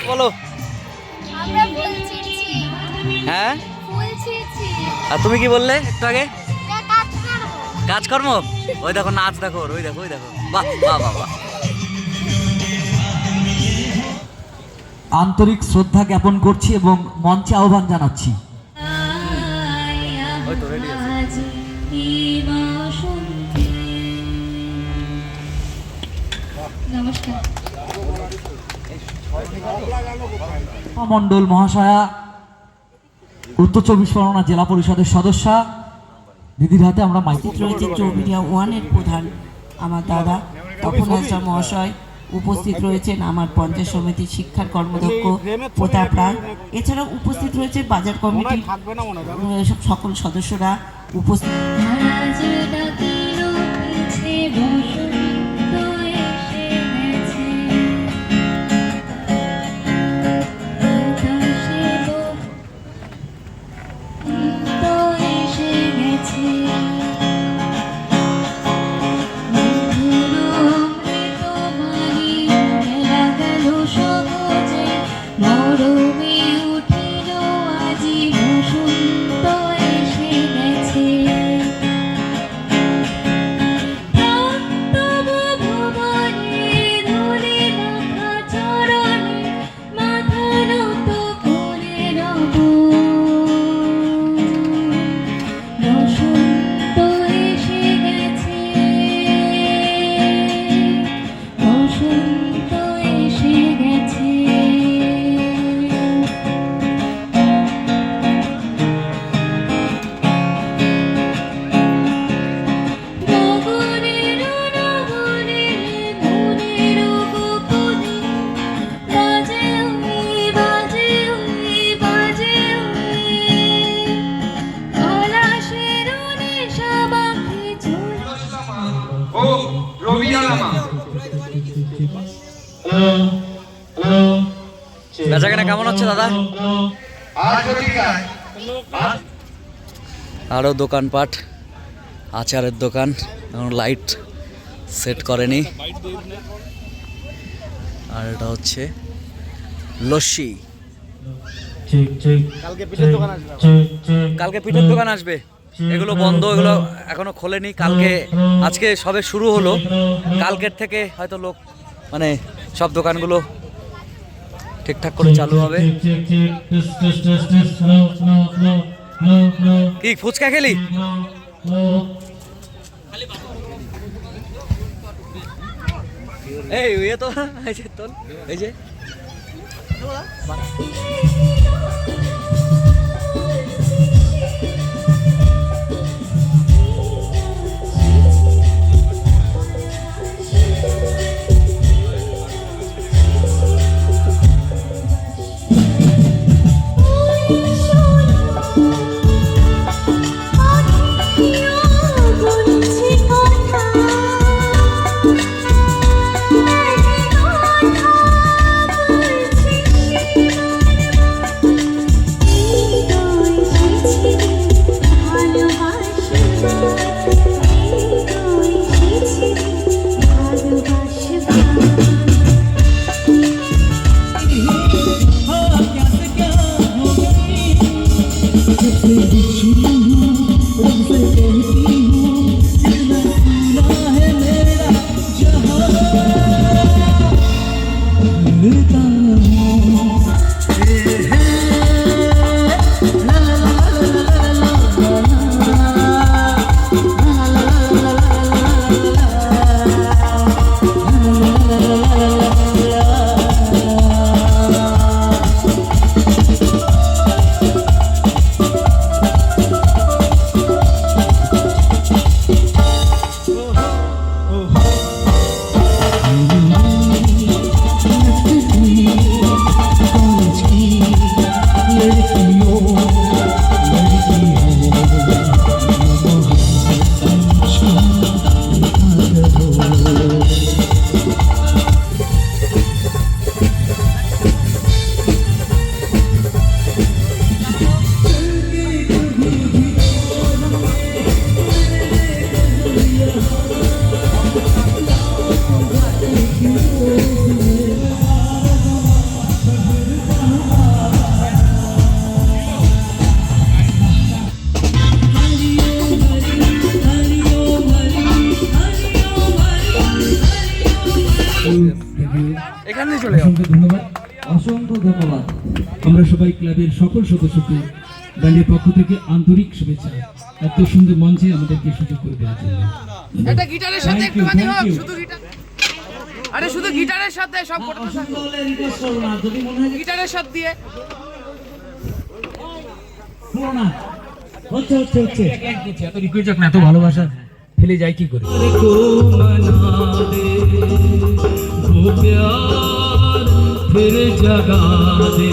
বলো। হ্যাঁ, আর তুমি কি বললে একটু আগে? কাজকর্ম। ওই দেখো নাচ, দেখো ওই দেখো, ওই দেখো, বাহ বাহ বাহ বাহ। আন্তরিক শ্রদ্ধা জ্ঞাপন করছি এবং মঞ্চে আহ্বান জানাচ্ছি। মন্ডল মহাশয়া, উত্তর 24 পরগনা জেলা পরিষদের সদস্যা, দিদির হাতে আমরা মাইক রয়েছে চৌবিরিয়া 1-এর প্রধান আমার দাদা তপন হাজরা মহাশয়, উপস্থিত রয়েছেন আমার পঞ্চায়েত সমিতির শিক্ষার কর্মদক্ষ প্রতাপ রায়, এছাড়াও উপস্থিত রয়েছে বাজার কমিটির সকল সদস্যরা উপস্থিত। বেচাকেনা কেমন হচ্ছে দাদা? আরো দোকানপাট, আচারের দোকান, লাইট সেট করেনি। আর এটা হচ্ছে লস্যি। কালকে পিঠের দোকান আসবে, এগুলো বন্ধ, এগুলো এখনো খোলেনি। আজকে সবে শুরু হলো, কালকের থেকে হয়তো লোক মানে সব দোকানগুলো ঠিকঠাক করে চালু হবে। কি ফুচকা খেলি? এই তো এই যে এখানে চলে যাও। অসংখ্য ধন্যবাদ। অসংখ্য ধন্যবাদ। আমরা সবাই ক্লাবের সকল সদস্যকে ব্যান্ডের পক্ষ থেকে আন্তরিক শুভেচ্ছা, এত সুন্দর মঞ্চে আমাদেরকে সুযোগ করে দেওয়ার জন্য। একটা গিটারের সাথে Thank you, একটুখানি thank হোক, you. শুধু গিটার। আরে শুধু গিটারের সাথে সব করতে থাকো, অসংখ্য হলে রিকোয়েস্ট করবো না, যদি মনে হয় যে গিটারের সাথে দিয়ে। পুরো না, হচ্ছে হচ্ছে হচ্ছে। এত রিকোয়েস্ট যখন এত ভালোবাসা ফেলে যায় কি করে? फिर जगा दे